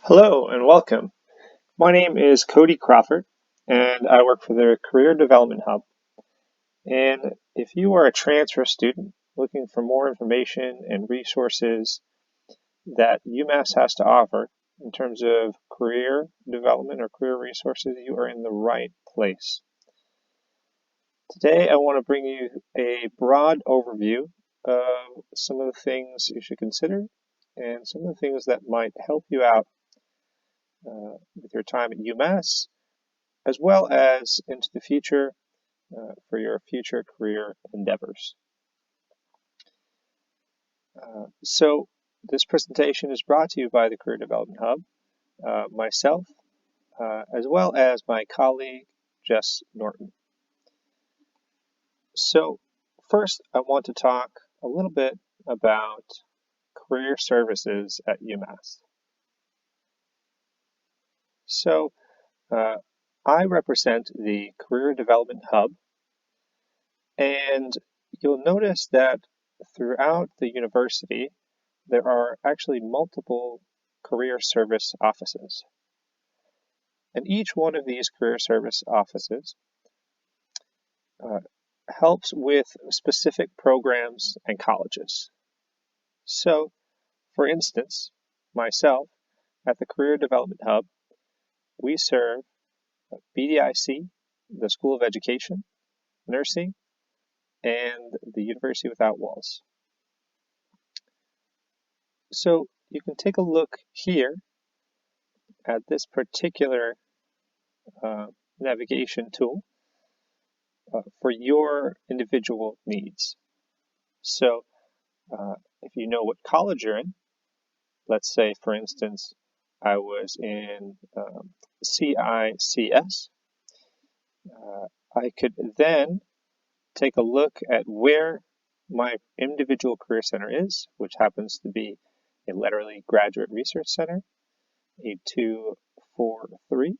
Hello and welcome. My name is Cody Crawford and I work for the Career Development Hub. And if you are a transfer student looking for more information and resources that UMass has to offer in terms of career development or career resources, you are in the right place. Today I want to bring you a broad overview of some of the things you should consider and some of the things that might help you out with your time at UMass, as well as into the future for your future career endeavors. So this presentation is brought to you by the Career Development Hub, myself, as well as my colleague, Jess Norton. So first, I want to talk a little bit about career services at UMass. So I represent the Career Development Hub, and you'll notice that throughout the university, there are actually multiple career service offices. And each one of these career service offices helps with specific programs and colleges. So, for instance, myself, at the Career Development Hub, we serve BDIC, the School of Education, Nursing, and the University Without Walls. So you can take a look here at this particular navigation tool for your individual needs. So if you know what college you're in, let's say, for instance, I was in CICS, I could then take a look at where my individual career center is, which happens to be a Letterly Graduate Research Center, a 243.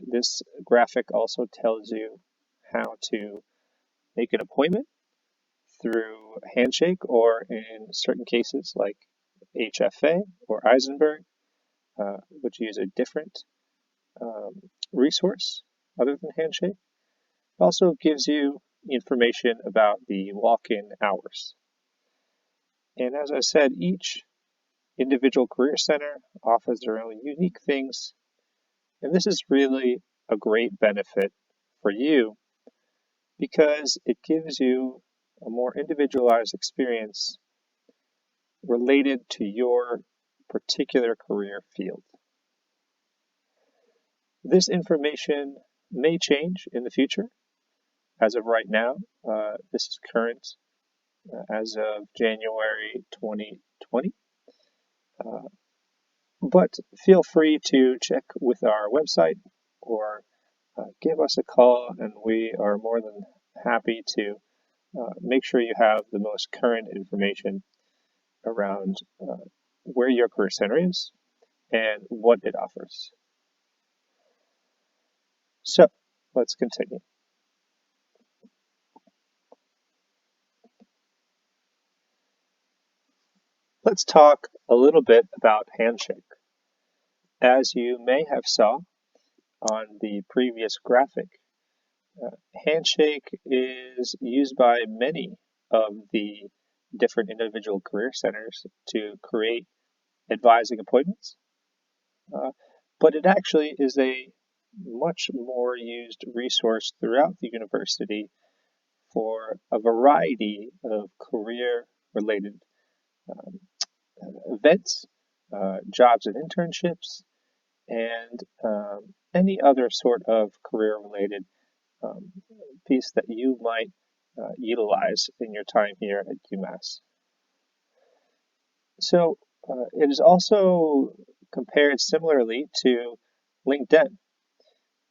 This graphic also tells you how to make an appointment through Handshake, or in certain cases like HFA or Eisenberg, which use a different resource other than Handshake. It also gives you information about the walk-in hours. And as I said, each individual career center offers their own unique things, and this is really a great benefit for you because it gives you a more individualized experience related to your particular career field. This information may change in the future. As of right now, this is current as of January 2020. But feel free to check with our website or give us a call, and we are more than happy to make sure you have the most current information around where your career center is and what it offers. So let's continue. Let's talk a little bit about Handshake. As you may have saw on the previous graphic, Handshake is used by many of the different individual career centers to create advising appointments, but it actually is a much more used resource throughout the university for a variety of career-related events, jobs and internships, and any other sort of career-related piece that you might utilize in your time here at UMass. So it is also compared similarly to LinkedIn.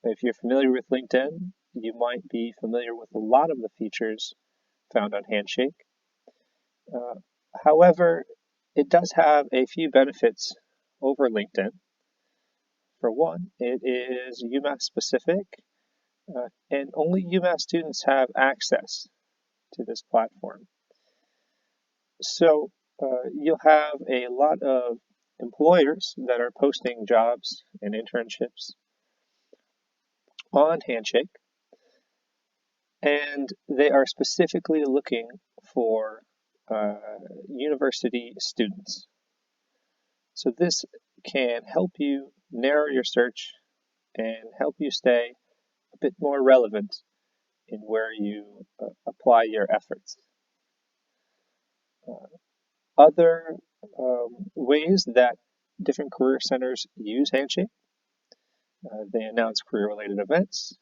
If you're familiar with LinkedIn, you might be familiar with a lot of the features found on Handshake. However, it does have a few benefits over LinkedIn. For one, it is UMass specific, and only UMass students have access to this platform. So you'll have a lot of employers that are posting jobs and internships on Handshake, and they are specifically looking for university students. So this can help you narrow your search and help you stay a bit more relevant in where you apply your efforts. Other ways that different career centers use Handshake, they announce career-related events,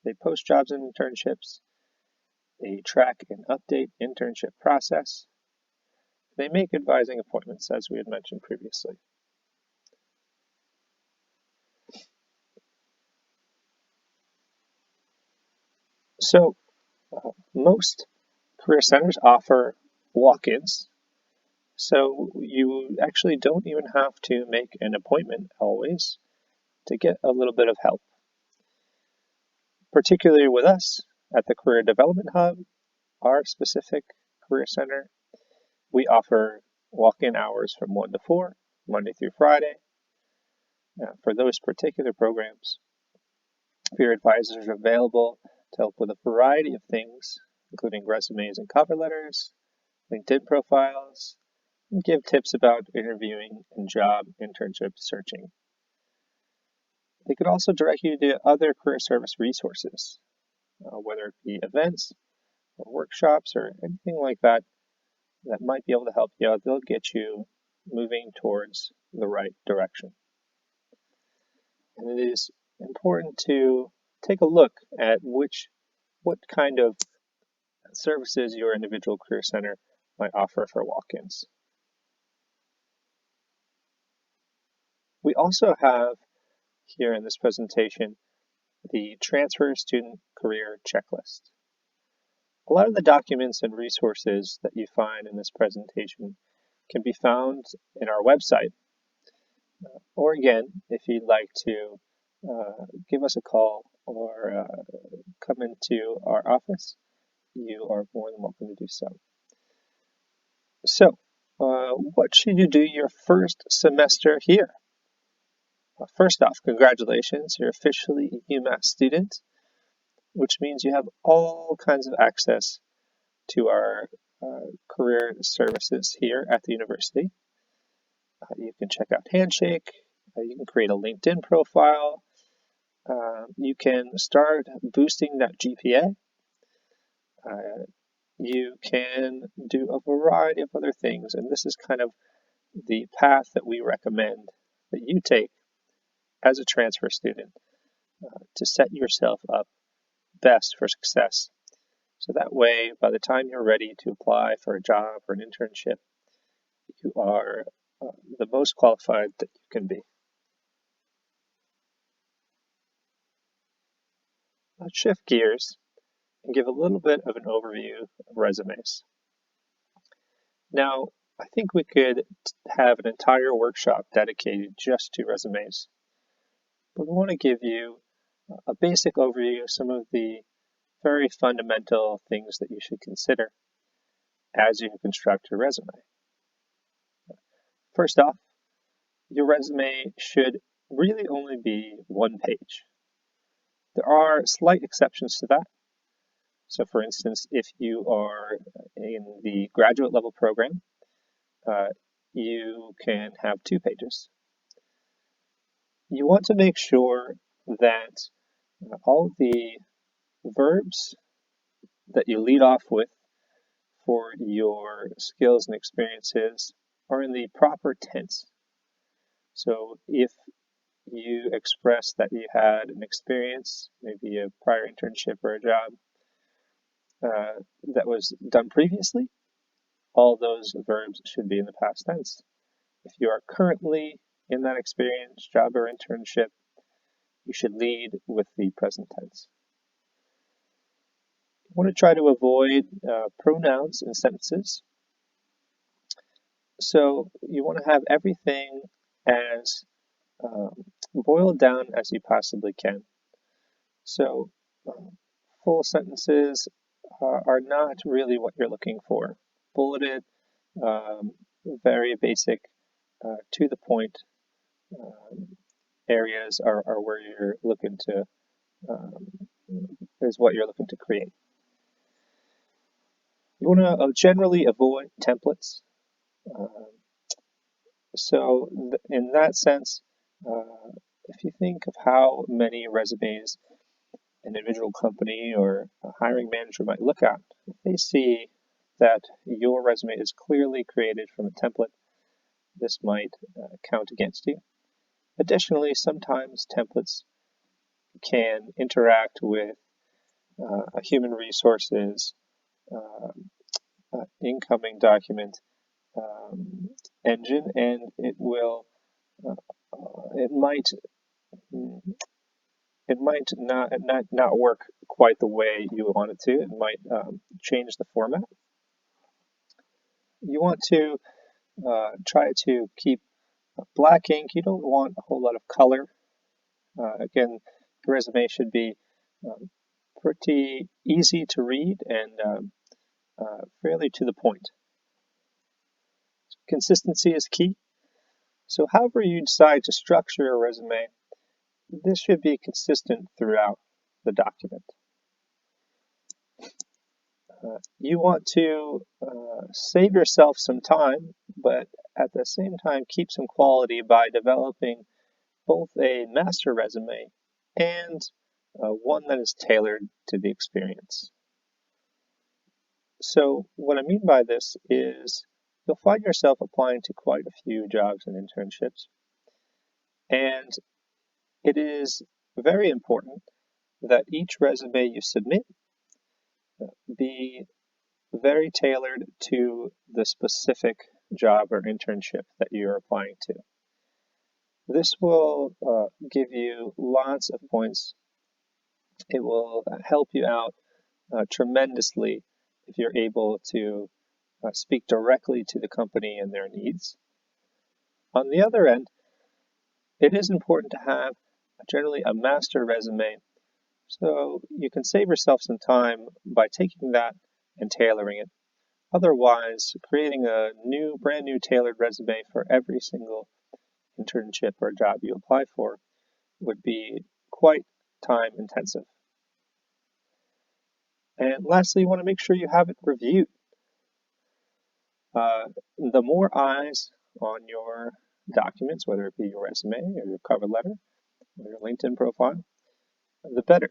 they post jobs and internships, they track and update internship process, they make advising appointments, as we had mentioned previously. So most career centers offer walk-ins, so you actually don't even have to make an appointment always to get a little bit of help. Particularly with us at the Career Development Hub, our specific career center, we offer walk-in hours from 1 to 4, Monday through Friday. For those particular programs, peer advisors are available to help with a variety of things, including resumes and cover letters, LinkedIn profiles, and give tips about interviewing and job internship searching. They could also direct you to other career service resources, whether it be events or workshops or anything like that that might be able to help you out. They'll get you moving towards the right direction. And it is important to take a look at what kind of services your individual career center might offer for walk-ins. We also have here in this presentation the Transfer Student Career Checklist. A lot of the documents and resources that you find in this presentation can be found in our website. Or again, if you'd like to give us a call or come into our office, you are more than welcome to do so. So, what should you do your first semester here? First off, congratulations, you're officially a UMass student, which means you have all kinds of access to our career services here at the university. You can check out Handshake, you can create a LinkedIn profile, you can start boosting that GPA, you can do a variety of other things, and this is kind of the path that we recommend that you take as a transfer student to set yourself up best for success. So that way, by the time you're ready to apply for a job or an internship, you are the most qualified that you can be. Let's shift gears and give a little bit of an overview of resumes. Now, I think we could have an entire workshop dedicated just to resumes, but we want to give you a basic overview of some of the very fundamental things that you should consider as you construct your resume. First off, your resume should really only be one page. There are slight exceptions to that. So for instance, if you are in the graduate level program, you can have 2 pages. You want to make sure that all of the verbs that you lead off with for your skills and experiences are in the proper tense. So if you express that you had an experience, maybe a prior internship or a job that was done previously, all those verbs should be in the past tense. If you are currently in that experience, job, or internship, you should lead with the present tense. You want to try to avoid pronouns in sentences. So you want to have everything as boiled down as you possibly can. So full sentences are not really what you're looking for. Bulleted, very basic to the point areas are where you're looking to, is what you're looking to create. You want to generally avoid templates. So in that sense, if you think of how many resumes an individual company or a hiring manager might look at, if they see that your resume is clearly created from a template, this might count against you. Additionally, sometimes templates can interact with a human resources incoming document engine, and it will it might not work quite the way you want it to. It might change the format. You want to try to keep black ink. You don't want a whole lot of color. Again, the resume should be pretty easy to read and fairly to the point. Consistency is key. So however you decide to structure your resume, this should be consistent throughout the document. You want to save yourself some time, but at the same time keep some quality by developing both a master resume and one that is tailored to the experience. So what I mean by this is you'll find yourself applying to quite a few jobs and internships, and it is very important that each resume you submit be very tailored to the specific job or internship that you're applying to. This will give you lots of points. It will help you out tremendously if you're able to speak directly to the company and their needs. On the other end, it is important to have generally a master resume, so you can save yourself some time by taking that and tailoring it. Otherwise, creating a brand new tailored resume for every single internship or job you apply for would be quite time intensive. And lastly, you want to make sure you have it reviewed. The more eyes on your documents, whether it be your resume or your cover letter or your LinkedIn profile, the better.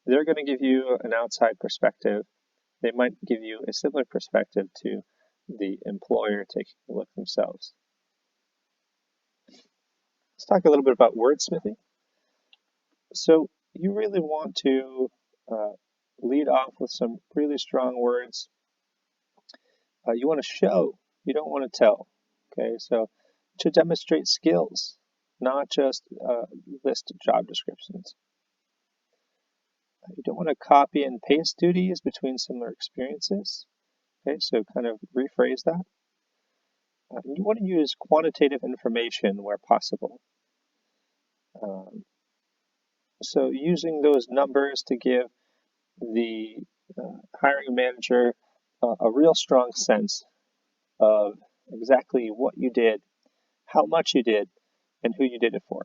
They're going to give you an outside perspective. They might give you a similar perspective to the employer taking a look themselves. Let's talk a little bit about wordsmithing. So you really want to lead off with some really strong words. You want to show, you don't want to tell. Okay, so to demonstrate skills, not just list job descriptions. You don't want to copy and paste duties between similar experiences. Okay, so kind of rephrase that. You want to use quantitative information where possible. So using those numbers to give the hiring manager a real strong sense of exactly what you did, how much you did, and who you did it for.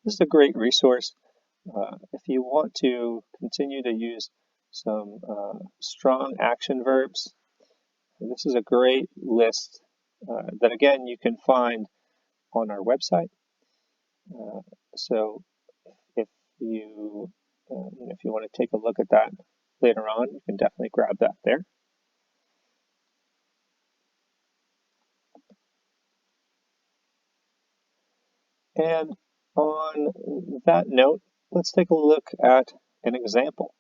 This is a great resource if you want to continue to use some strong action verbs. This is a great list that, again, you can find on our website. So if you want to take a look at that later on, you can definitely grab that there. And on that note, let's take a look at an example.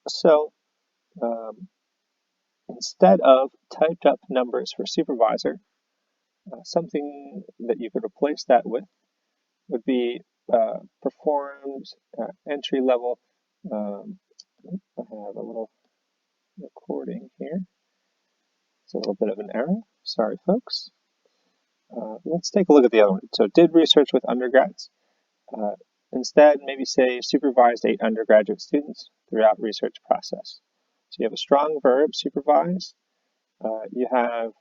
So instead of typed up numbers for supervisor, something that you could replace that with would be performed entry level. I have a little recording here. It's a little bit of an error. Sorry, folks. Let's take a look at the other one. So did research with undergrads. Instead, maybe say supervised 8 undergraduate students throughout research process. So you have a strong verb, supervise. You have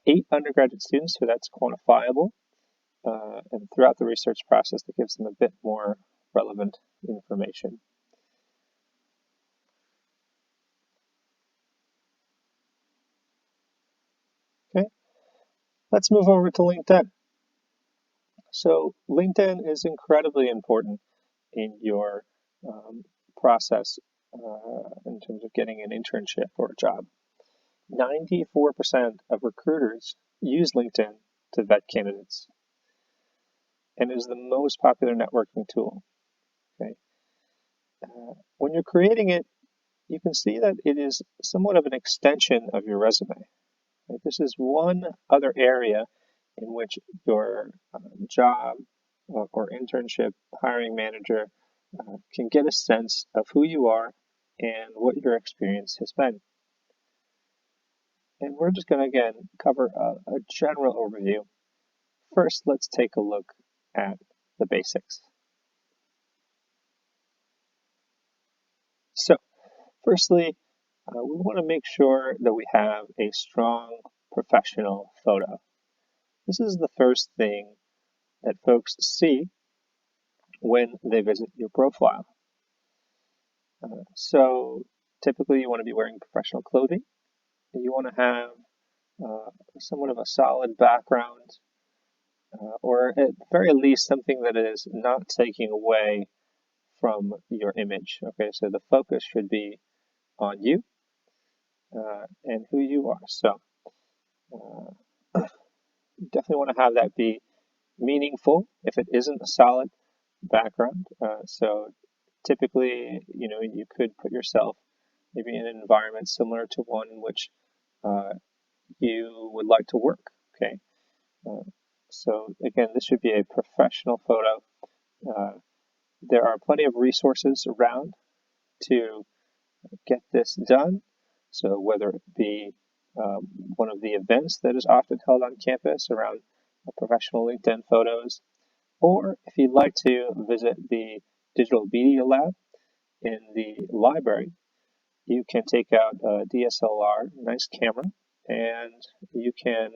8 undergraduate students, so that's quantifiable. And throughout the research process, that gives them a bit more relevant information. Okay, let's move over to LinkedIn. So LinkedIn is incredibly important in your process in terms of getting an internship or a job. 94% of recruiters use LinkedIn to vet candidates, and it is the most popular networking tool. Okay, when you're creating it, you can see that it is somewhat of an extension of your resume. Right? This is one other area in which your job or internship hiring manager can get a sense of who you are and what your experience has been. And we're just going to, again, cover a general overview. First, let's take a look at the basics. So, firstly, we want to make sure that we have a strong professional photo. This is the first thing that folks see when they visit your profile. So typically you want to be wearing professional clothing. You want to have somewhat of a solid background, or at the very least something that is not taking away from your image. Okay, so the focus should be on you and who you are. So you definitely want to have that be meaningful if it isn't a solid background. So typically, you could put yourself maybe in an environment similar to one in which you would like to work. Okay. So again, this should be a professional photo. There are plenty of resources around to get this done. So whether it be one of the events that is often held on campus around professional LinkedIn photos, or if you'd like to visit the Digital Media Lab in the library, you can take out a DSLR, nice camera, and you can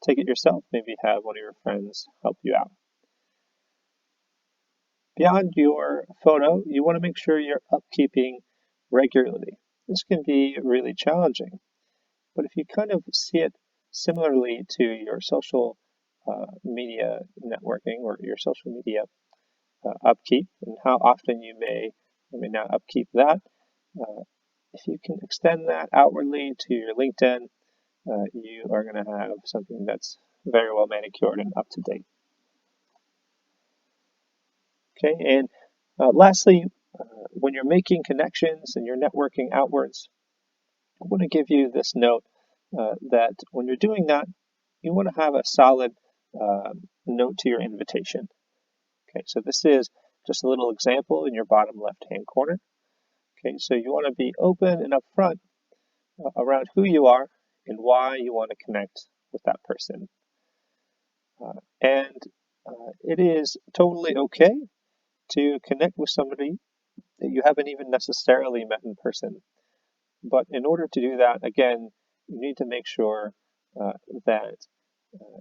take it yourself. Maybe have one of your friends help you out. Beyond your photo, you want to make sure you're upkeeping regularly. This can be really challenging, but if you kind of see it similarly to your social media networking or your social media upkeep and how often you may or may not upkeep that, if you can extend that outwardly to your LinkedIn, you are going to have something that's very well manicured and up to date. Okay, and lastly, when you're making connections and you're networking outwards, I want to give you this note that when you're doing that, you want to have a solid note to your invitation. Okay, so this is just a little example in your bottom left-hand corner. Okay, so you want to be open and upfront around who you are and why you want to connect with that person. And it is totally okay to connect with somebody that you haven't even necessarily met in person. But in order to do that, again, you need to make sure that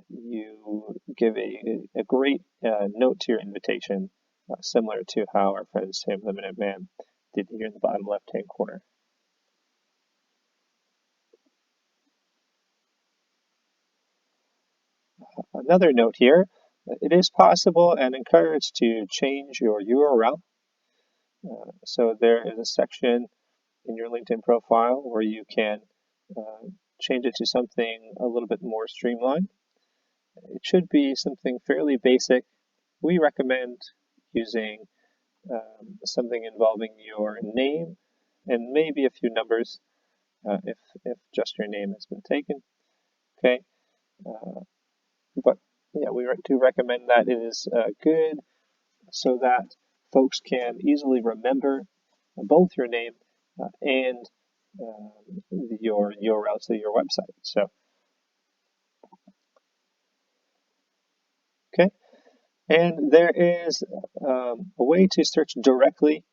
you give a great note to your invitation, similar to how our friend Sam the Minute Man did here in the bottom left-hand corner. Another note here, it is possible and encouraged to change your URL. So there is a section in your LinkedIn profile where you can change it to something a little bit more streamlined. It should be something fairly basic. We recommend using something involving your name and maybe a few numbers if just your name has been taken. Okay, but yeah, we do recommend that it is good so that folks can easily remember both your name and your URL to your website. So, okay, and there is a way to search directly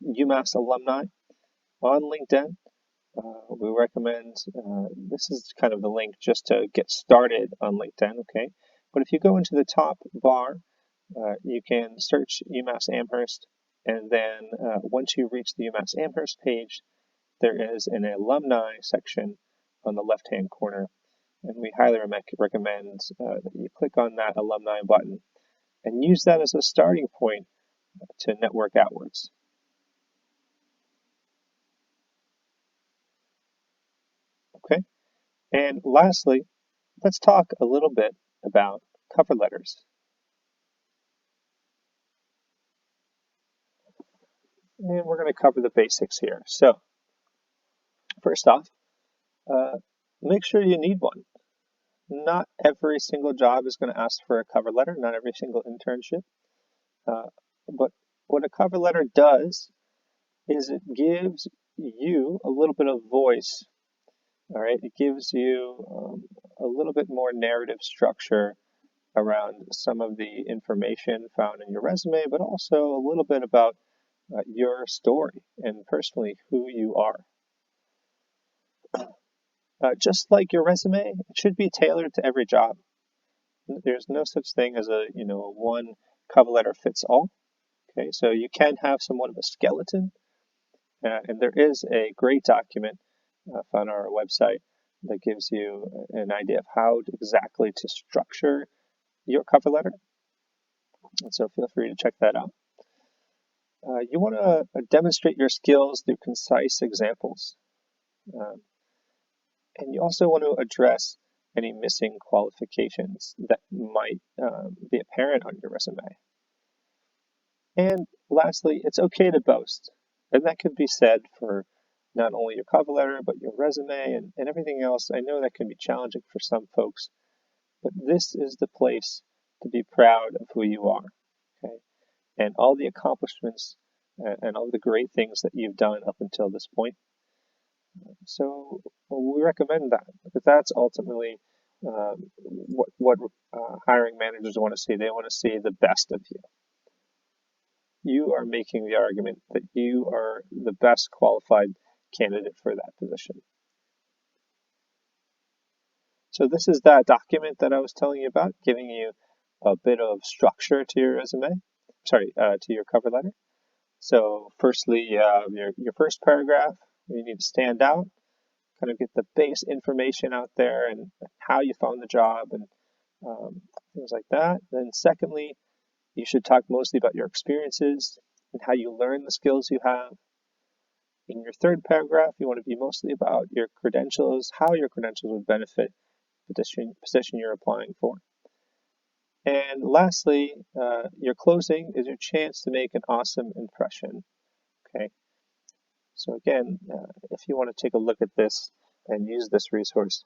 UMass Alumni on LinkedIn. We recommend, this is kind of the link just to get started on LinkedIn, okay? But if you go into the top bar, you can search UMass Amherst, and then once you reach the UMass Amherst page, there is an alumni section on the left-hand corner, and we highly recommend that you click on that alumni button and use that as a starting point to network outwards. Okay, and lastly, let's talk a little bit about cover letters. And we're going to cover the basics here. So, first off, make sure you need one. Not every single job is going to ask for a cover letter, not every single internship. But what a cover letter does is it gives you a little bit of voice. All right, it gives you a little bit more narrative structure around some of the information found in your resume, but also a little bit about your story and personally who you are. Just like your resume, it should be tailored to every job. There's no such thing as a one cover letter fits all. Okay, so you can have somewhat of a skeleton, and there is a great document found on our website that gives you an idea of how exactly to structure your cover letter. And so feel free to check that out. You want to demonstrate your skills through concise examples. And you also want to address any missing qualifications that might be apparent on your resume. And lastly, it's okay to boast. And that could be said for not only your cover letter, but your resume and everything else. I know that can be challenging for some folks, but this is the place to be proud of who you are, okay? And all the accomplishments and all the great things that you've done up until this point. So we recommend that because that's ultimately what hiring managers want to see. They want to see the best of you. You are making the argument that you are the best qualified candidate for that position. So this is that document that I was telling you about, giving you a bit of structure to your resume, to your cover letter. So firstly, your first paragraph, you need to stand out, kind of get the base information out there and how you found the job and things like that. Then secondly, you should talk mostly about your experiences and how you learn the skills you have. In your third paragraph, you want to be mostly about your credentials, how your credentials would benefit the position you're applying for. And lastly, your closing is your chance to make an awesome impression. Okay. So again, if you want to take a look at this and use this resource,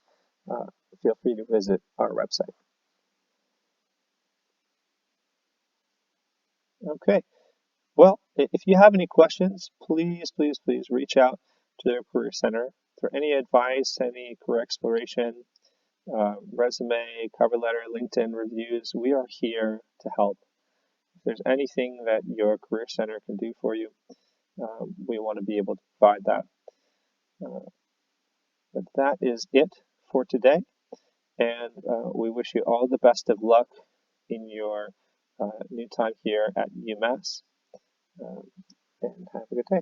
feel free to visit our website. Okay. Well, if you have any questions, please reach out to the Career Center for any advice, any career exploration, resume, cover letter, LinkedIn reviews. We are here to help. If there's anything that your Career Center can do for you, we want to be able to provide that. But that is it for today, and we wish you all the best of luck in your new time here at UMass, and have a good day.